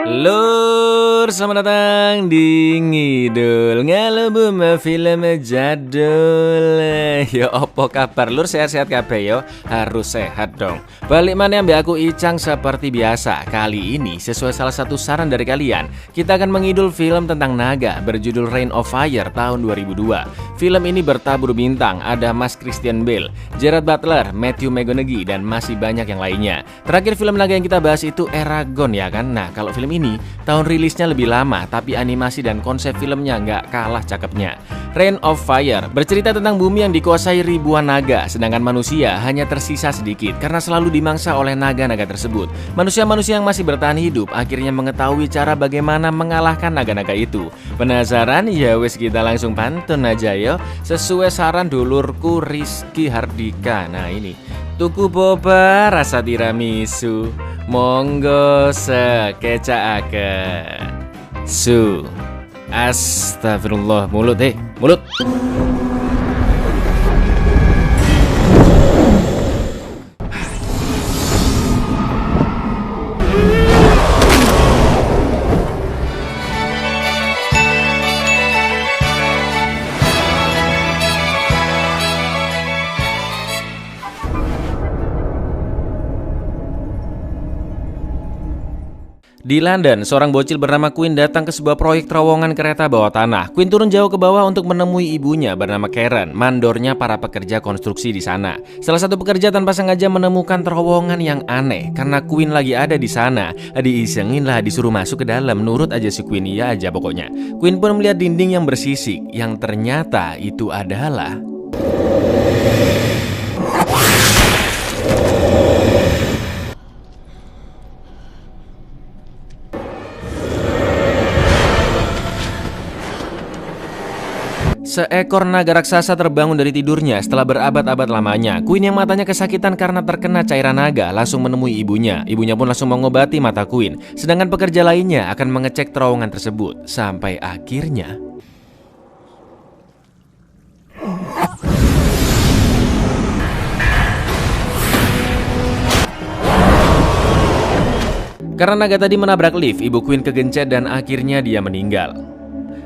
Lur, selamat datang di Ngidul Ngalubum film jadul. Yo opo kabar lur, sehat-sehat kabeh yo? Harus sehat dong. Balik mana ambek aku Icang seperti biasa. Kali ini sesuai salah satu saran dari kalian, kita akan mengidul film tentang naga berjudul Reign of Fire tahun 2002. Film ini bertabur bintang, ada Mas Christian Bale, Gerard Butler, Matthew McConaughey, dan masih banyak yang lainnya. Terakhir film naga yang kita bahas itu Eragon ya kan? Nah kalau film ini tahun rilisnya lebih lama, tapi animasi dan konsep filmnya nggak kalah cakepnya. Reign of Fire bercerita tentang bumi yang dikuasai ribuan naga, sedangkan manusia hanya tersisa sedikit karena selalu dimangsa oleh naga-naga tersebut. Manusia-manusia yang masih bertahan hidup akhirnya mengetahui cara bagaimana mengalahkan naga-naga itu. Penasaran? Ya wes kita langsung pantun aja yo. Sesuai saran dulurku Rizky Hardika. Nah ini tuku boba rasa tiramisu, monggo sekecaake. Astagfirullah, mulut mulut. Di London, seorang bocil bernama Quinn datang ke sebuah proyek terowongan kereta bawah tanah. Quinn turun jauh ke bawah untuk menemui ibunya bernama Karen, mandornya para pekerja konstruksi di sana. Salah satu pekerja tanpa sengaja menemukan terowongan yang aneh karena Quinn lagi ada di sana. Diisengin lah, disuruh masuk ke dalam, nurut aja si Quinn, iya aja pokoknya. Quinn pun melihat dinding yang bersisik, yang ternyata itu adalah seekor naga raksasa terbangun dari tidurnya setelah berabad-abad lamanya. Quinn yang matanya kesakitan karena terkena cairan naga langsung menemui ibunya. Ibunya pun langsung mengobati mata Quinn. Sedangkan pekerja lainnya akan mengecek terowongan tersebut. Sampai akhirnya karena naga tadi menabrak lift, ibu Quinn kegencet dan akhirnya dia meninggal.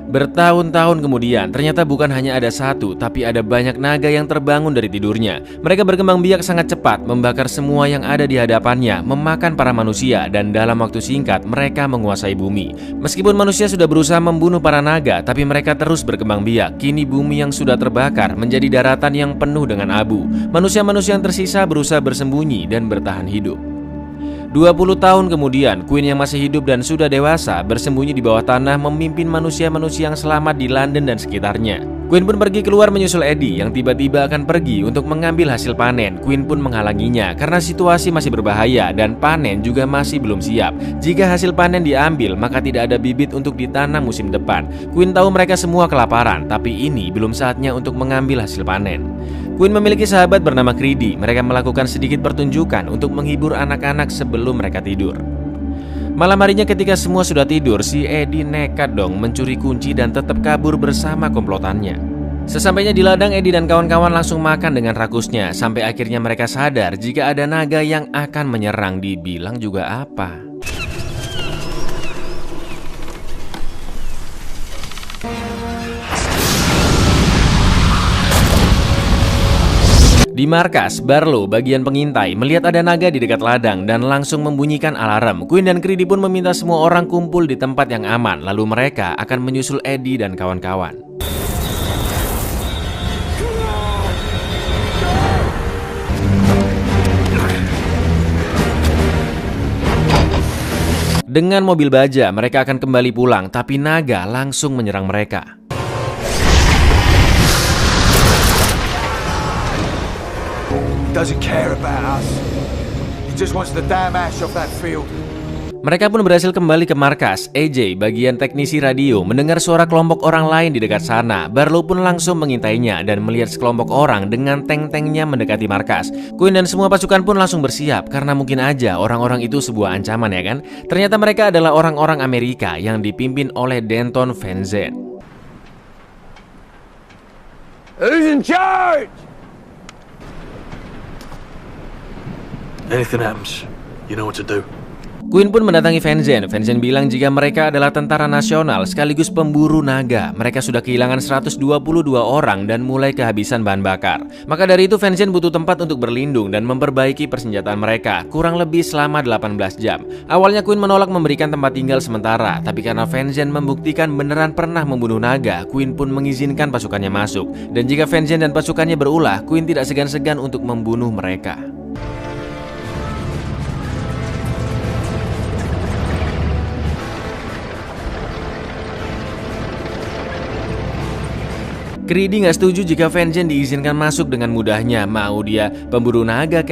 Bertahun-tahun kemudian, ternyata bukan hanya ada satu, tapi ada banyak naga yang terbangun dari tidurnya. Mereka berkembang biak sangat cepat, membakar semua yang ada di hadapannya, memakan para manusia, dan dalam waktu singkat, mereka menguasai bumi. Meskipun manusia sudah berusaha membunuh para naga, tapi mereka terus berkembang biak. Kini bumi yang sudah terbakar menjadi daratan yang penuh dengan abu. Manusia-manusia yang tersisa berusaha bersembunyi dan bertahan hidup. 20 tahun kemudian, Quinn yang masih hidup dan sudah dewasa bersembunyi di bawah tanah memimpin manusia-manusia yang selamat di London dan sekitarnya. Quinn pun pergi keluar menyusul Eddie yang tiba-tiba akan pergi untuk mengambil hasil panen. Quinn pun menghalanginya karena situasi masih berbahaya dan panen juga masih belum siap. Jika hasil panen diambil, maka tidak ada bibit untuk ditanam musim depan. Quinn tahu mereka semua kelaparan, tapi ini belum saatnya untuk mengambil hasil panen. Quinn memiliki sahabat bernama Creedy. Mereka melakukan sedikit pertunjukan untuk menghibur anak-anak sebelum mereka tidur. Malam harinya ketika semua sudah tidur, si Eddie nekat dong mencuri kunci dan tetap kabur bersama komplotannya. Sesampainya di ladang, Eddie dan kawan-kawan langsung makan dengan rakusnya. Sampai akhirnya mereka sadar jika ada naga yang akan menyerang. Dibilang juga apa? Di markas, Barlow, bagian pengintai, melihat ada naga di dekat ladang dan langsung membunyikan alarm. Quinn dan Creedy pun meminta semua orang kumpul di tempat yang aman. Lalu mereka akan menyusul Eddie dan kawan-kawan. Dengan mobil baja, mereka akan kembali pulang, tapi naga langsung menyerang mereka. Doesn't care about us. He just wants the damn ash off that field. Mereka pun berhasil kembali ke markas. AJ, bagian teknisi radio, mendengar suara kelompok orang lain di dekat sana. Barlow pun langsung mengintainya dan melihat sekelompok orang dengan tank-tanknya mendekati markas. Quinn dan semua pasukan pun langsung bersiap karena mungkin aja orang-orang itu sebuah ancaman ya kan. Ternyata mereka adalah orang-orang Amerika yang dipimpin oleh Denton Van Zandt. Who's in charge? Anything happens, you know what to do. Queen pun mendatangi Vengeance. Vengeance bilang jika mereka adalah tentara nasional sekaligus pemburu naga. Mereka sudah kehilangan 122 orang dan mulai kehabisan bahan bakar. Maka dari itu Vengeance butuh tempat untuk berlindung dan memperbaiki persenjataan mereka, kurang lebih selama 18 jam. Awalnya Queen menolak memberikan tempat tinggal sementara, tapi karena Vengeance membuktikan beneran pernah membunuh naga, Queen pun mengizinkan pasukannya masuk. Dan jika Vengeance dan pasukannya berulah, Queen tidak segan-segan untuk membunuh mereka. Creedy nggak setuju jika Vengeance diizinkan masuk dengan mudahnya. Mau dia pemburu naga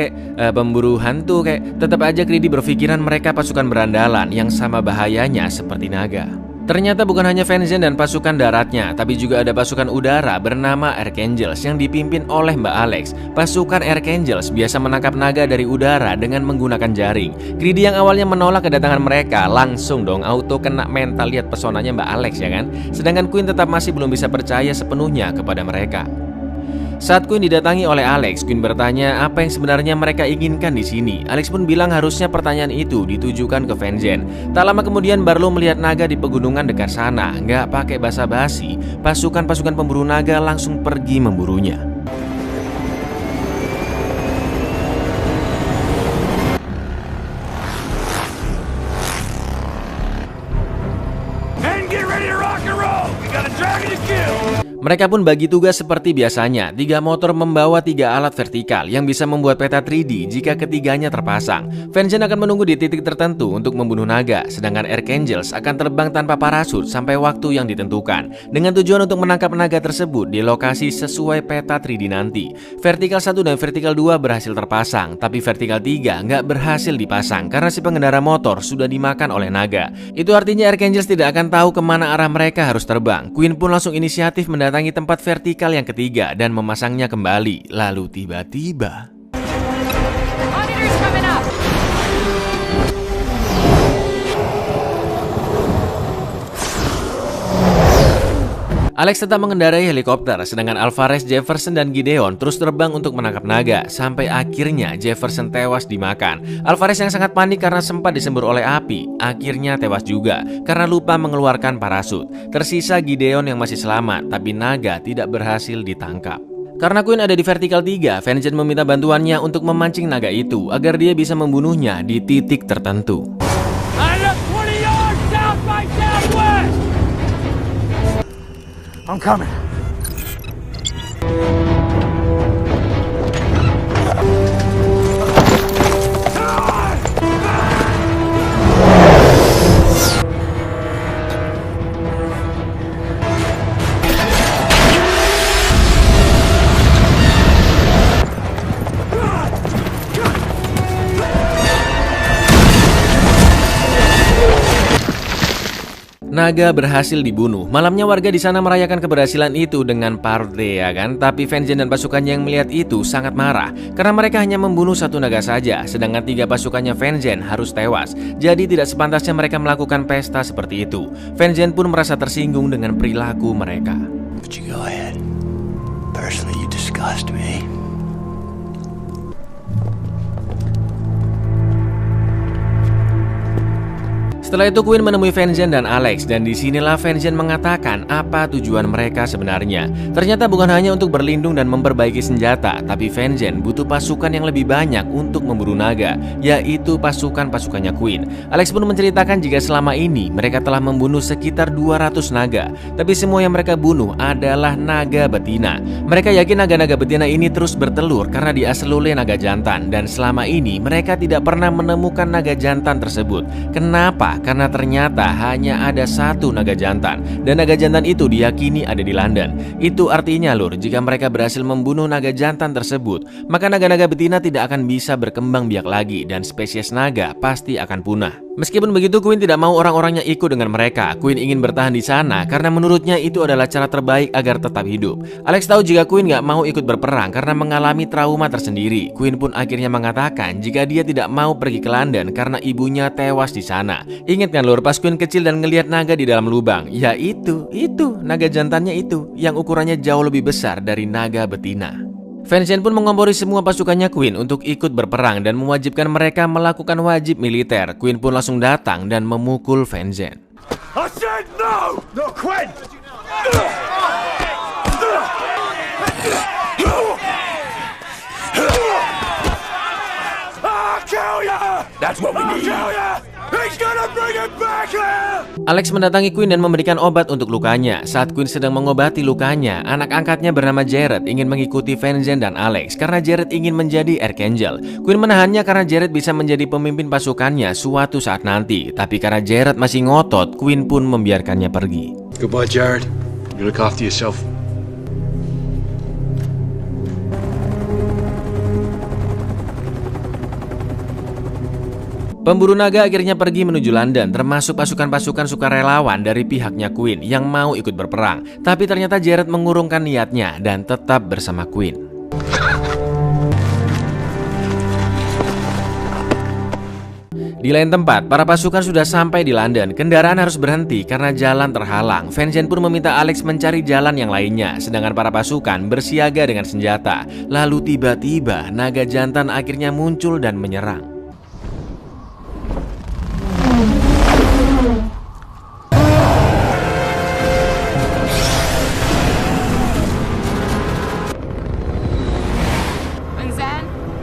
pemburu hantu tetap aja Creedy berpikiran mereka pasukan berandalan yang sama bahayanya seperti naga. Ternyata bukan hanya Vengeance dan pasukan daratnya, tapi juga ada pasukan udara bernama Archangels yang dipimpin oleh Mbak Alex. Pasukan Archangels biasa menangkap naga dari udara dengan menggunakan jaring. Creedy yang awalnya menolak kedatangan mereka langsung dong auto kena mental lihat pesonanya Mbak Alex ya kan. Sedangkan Queen tetap masih belum bisa percaya sepenuhnya kepada mereka. Saat Queen didatangi oleh Alex, Queen bertanya apa yang sebenarnya mereka inginkan di sini. Alex pun bilang harusnya pertanyaan itu ditujukan ke Vengeance. Tak lama kemudian Barlow melihat naga di pegunungan dekat sana. Nggak pakai basa-basi, pasukan-pasukan pemburu naga langsung pergi memburunya. Men, get ready to rock and roll! We got a dragon to kill! Mereka pun bagi tugas seperti biasanya. 3 motor membawa 3 alat vertikal yang bisa membuat peta 3D jika ketiganya terpasang. Vengeance akan menunggu di titik tertentu untuk membunuh naga, sedangkan Archangels akan terbang tanpa parasut sampai waktu yang ditentukan, dengan tujuan untuk menangkap naga tersebut di lokasi sesuai peta 3D nanti. Vertikal 1 dan vertikal 2 berhasil terpasang, tapi vertikal 3 nggak berhasil dipasang karena si pengendara motor sudah dimakan oleh naga. Itu artinya Archangels tidak akan tahu kemana arah mereka harus terbang. Queen pun langsung inisiatif mendatangi tempat vertikal yang ketiga dan memasangnya kembali. Lalu tiba-tiba Alex tetap mengendarai helikopter, sedangkan Alvarez, Jefferson, dan Gideon terus terbang untuk menangkap naga. Sampai akhirnya Jefferson tewas dimakan. Alvarez yang sangat panik karena sempat disembur oleh api, akhirnya tewas juga karena lupa mengeluarkan parasut. Tersisa Gideon yang masih selamat, tapi naga tidak berhasil ditangkap. Karena Queen ada di vertikal 3, Vengeance meminta bantuannya untuk memancing naga itu agar dia bisa membunuhnya di titik tertentu. I'm coming. Naga berhasil dibunuh. Malamnya warga di sana merayakan keberhasilan itu dengan party ya kan. Tapi Vengeance dan pasukannya yang melihat itu sangat marah karena mereka hanya membunuh 1 naga saja, sedangkan 3 pasukannya Vengeance harus tewas. Jadi tidak sepantasnya mereka melakukan pesta seperti itu. Vengeance pun merasa tersinggung dengan perilaku mereka. But you go ahead. Personally, you disgust me. Setelah itu Queen menemui Vengeance dan Alex, dan disinilah Vengeance mengatakan apa tujuan mereka sebenarnya. Ternyata bukan hanya untuk berlindung dan memperbaiki senjata, tapi Vengeance butuh pasukan yang lebih banyak untuk memburu naga, yaitu pasukan-pasukannya Queen. Alex pun menceritakan jika selama ini mereka telah membunuh sekitar 200 naga, tapi semua yang mereka bunuh adalah naga betina. Mereka yakin naga-naga betina ini terus bertelur karena diasal oleh naga jantan, dan selama ini mereka tidak pernah menemukan naga jantan tersebut. Kenapa? Karena ternyata hanya ada 1 naga jantan, dan naga jantan itu diyakini ada di London. Itu artinya lur, jika mereka berhasil membunuh naga jantan tersebut, maka naga-naga betina tidak akan bisa berkembang biak lagi, dan spesies naga pasti akan punah. Meskipun begitu, Queen tidak mau orang-orangnya ikut dengan mereka. Queen ingin bertahan di sana karena menurutnya itu adalah cara terbaik agar tetap hidup. Alex tahu jika Queen gak mau ikut berperang karena mengalami trauma tersendiri. Queen pun akhirnya mengatakan jika dia tidak mau pergi ke London karena ibunya tewas di sana. Ingat kan lur, pas Queen kecil dan ngelihat naga di dalam lubang? Ya itu naga jantannya itu yang ukurannya jauh lebih besar dari naga betina. Vengeance pun mengompori semua pasukannya Queen untuk ikut berperang dan mewajibkan mereka melakukan wajib militer. Queen pun langsung datang dan memukul Vengeance. I said no! No, Quinn! I'll kill ya! That's what we need! I'll kill ya! He's gonna bring it back here! Alex mendatangi Queen dan memberikan obat untuk lukanya. Saat Queen sedang mengobati lukanya, anak angkatnya bernama Jared ingin mengikuti Vengeance dan Alex karena Jared ingin menjadi Archangel. Queen menahannya karena Jared bisa menjadi pemimpin pasukannya suatu saat nanti. Tapi karena Jared masih ngotot, Queen pun membiarkannya pergi. Goodbye, Jared. You look after yourself. Pemburu naga akhirnya pergi menuju London, termasuk pasukan-pasukan sukarelawan dari pihaknya Queen yang mau ikut berperang. Tapi ternyata Jared mengurungkan niatnya dan tetap bersama Queen. Di lain tempat, para pasukan sudah sampai di London. Kendaraan harus berhenti karena jalan terhalang. Vengeance pun meminta Alex mencari jalan yang lainnya, sedangkan para pasukan bersiaga dengan senjata. Lalu tiba-tiba naga jantan akhirnya muncul dan menyerang.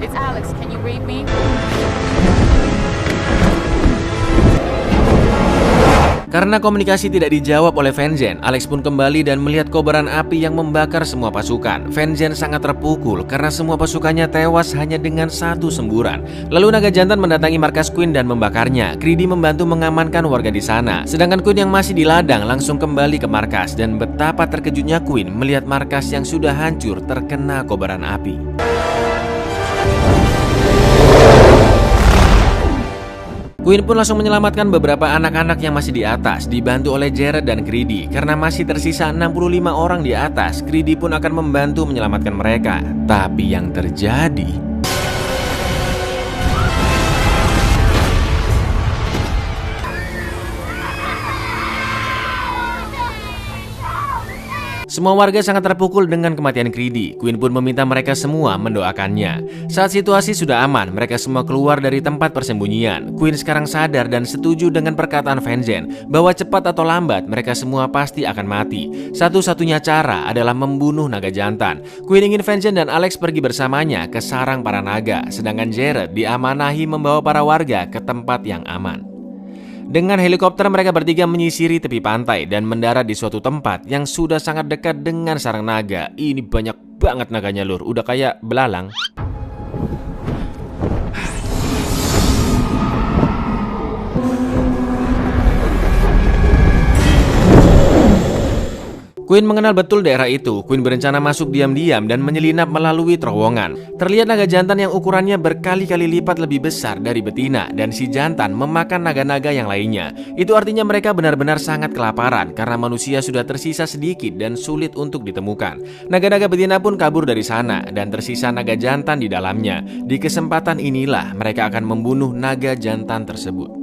It's Alex. Can you read me? Karena komunikasi tidak dijawab oleh Vengeance, Alex pun kembali dan melihat kobaran api yang membakar semua pasukan. Vengeance sangat terpukul karena semua pasukannya tewas hanya dengan satu semburan. Lalu naga jantan mendatangi markas Queen dan membakarnya. Greedy membantu mengamankan warga di sana. Sedangkan Queen yang masih di ladang langsung kembali ke markas, dan betapa terkejutnya Queen melihat markas yang sudah hancur terkena kobaran api. Queen pun langsung menyelamatkan beberapa anak-anak yang masih di atas, dibantu oleh Jared dan Greedy. Karena masih tersisa 65 orang di atas, Greedy pun akan membantu menyelamatkan mereka. Tapi yang terjadi... Semua warga sangat terpukul dengan kematian Greedy. Queen pun meminta mereka semua mendoakannya. Saat situasi sudah aman, mereka semua keluar dari tempat persembunyian. Queen sekarang sadar dan setuju dengan perkataan Vengeance bahwa cepat atau lambat mereka semua pasti akan mati. Satu-satunya cara adalah membunuh naga jantan. Queen ingin Vengeance dan Alex pergi bersamanya ke sarang para naga, sedangkan Jared diamanahi membawa para warga ke tempat yang aman. Dengan helikopter mereka bertiga menyisiri tepi pantai dan mendarat di suatu tempat yang sudah sangat dekat dengan sarang naga. Ini banyak banget naganya lur, udah kayak belalang. Queen mengenal betul daerah itu. Queen berencana masuk diam-diam dan menyelinap melalui terowongan. Terlihat naga jantan yang ukurannya berkali-kali lipat lebih besar dari betina, dan si jantan memakan naga-naga yang lainnya. Itu artinya mereka benar-benar sangat kelaparan karena manusia sudah tersisa sedikit dan sulit untuk ditemukan. Naga-naga betina pun kabur dari sana dan tersisa naga jantan di dalamnya. Di kesempatan inilah mereka akan membunuh naga jantan tersebut.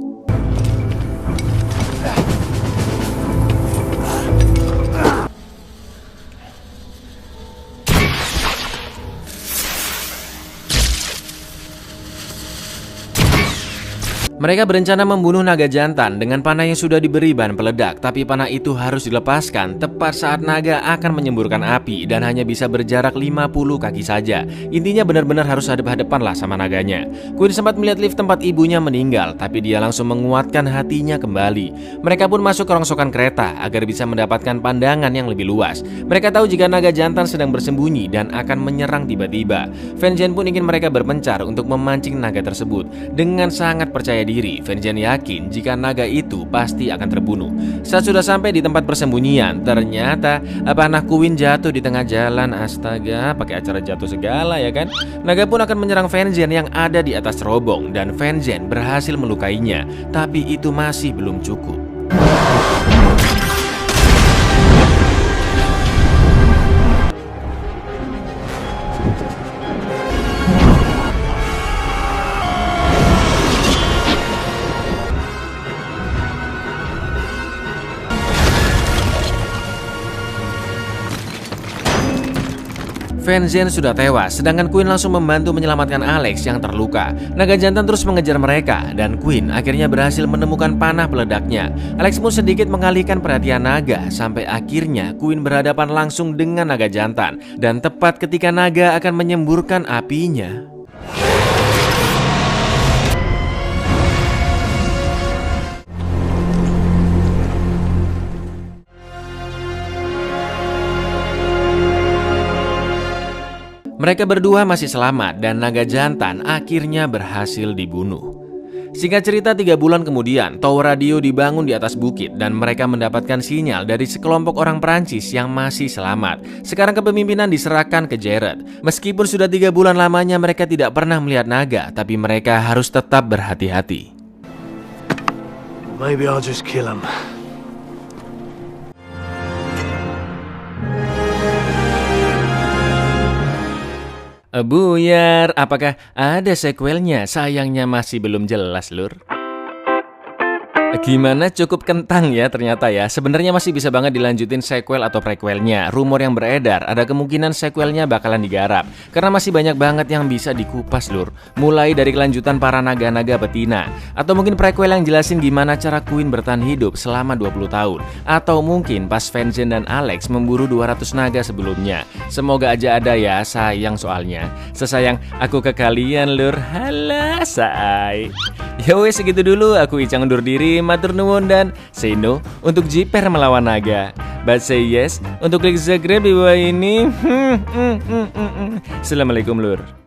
Mereka berencana membunuh naga jantan dengan panah yang sudah diberi bahan peledak, tapi panah itu harus dilepaskan tepat saat naga akan menyemburkan api dan hanya bisa berjarak 50 kaki saja. Intinya benar-benar harus hadap-hadapan lah sama naganya. Queen sempat melihat lift tempat ibunya meninggal, tapi dia langsung menguatkan hatinya kembali. Mereka pun masuk ke rongsokan kereta agar bisa mendapatkan pandangan yang lebih luas. Mereka tahu jika naga jantan sedang bersembunyi dan akan menyerang tiba-tiba. Vengeance pun ingin mereka berpencar untuk memancing naga tersebut. Dengan sangat percaya diri, Vengeance yakin jika naga itu pasti akan terbunuh. Saat sudah sampai di tempat persembunyian, ternyata panah Queen jatuh di tengah jalan. Astaga, pakai acara jatuh segala ya kan. Naga pun akan menyerang Vengeance yang ada di atas terobong, dan Vengeance berhasil melukainya. Tapi itu masih belum cukup. Vincent sudah tewas, sedangkan Queen langsung membantu menyelamatkan Alex yang terluka. Naga jantan terus mengejar mereka, dan Queen akhirnya berhasil menemukan panah peledaknya. Alex pun sedikit mengalihkan perhatian naga, sampai akhirnya Queen berhadapan langsung dengan naga jantan. Dan tepat ketika naga akan menyemburkan apinya, mereka berdua masih selamat dan naga jantan akhirnya berhasil dibunuh. Singkat cerita, 3 bulan kemudian, tower radio dibangun di atas bukit dan mereka mendapatkan sinyal dari sekelompok orang Perancis yang masih selamat. Sekarang kepemimpinan diserahkan ke Jared. Meskipun sudah 3 bulan lamanya mereka tidak pernah melihat naga, tapi mereka harus tetap berhati-hati. Maybe I'll just kill him. Buyar, apakah ada sequelnya? Sayangnya masih belum jelas, Lur. Gimana, cukup kentang ya ternyata ya. Sebenarnya masih bisa banget dilanjutin sequel atau prequelnya. Rumor yang beredar ada kemungkinan sequelnya bakalan digarap, karena masih banyak banget yang bisa dikupas, Lur. Mulai dari kelanjutan para naga-naga betina, atau mungkin prequel yang jelasin gimana cara Queen bertahan hidup selama 20 tahun, atau mungkin pas Vincent dan Alex memburu 200 naga sebelumnya. Semoga aja ada ya, sayang soalnya. Sesayang aku ke kalian, Lur. Halah, say. Yowes, segitu dulu. Aku Icang undur diri. Matur nuwun dan say no untuk jiper melawan naga, but say yes untuk klik subscribe di bawah ini. Assalamualaikum, Lur.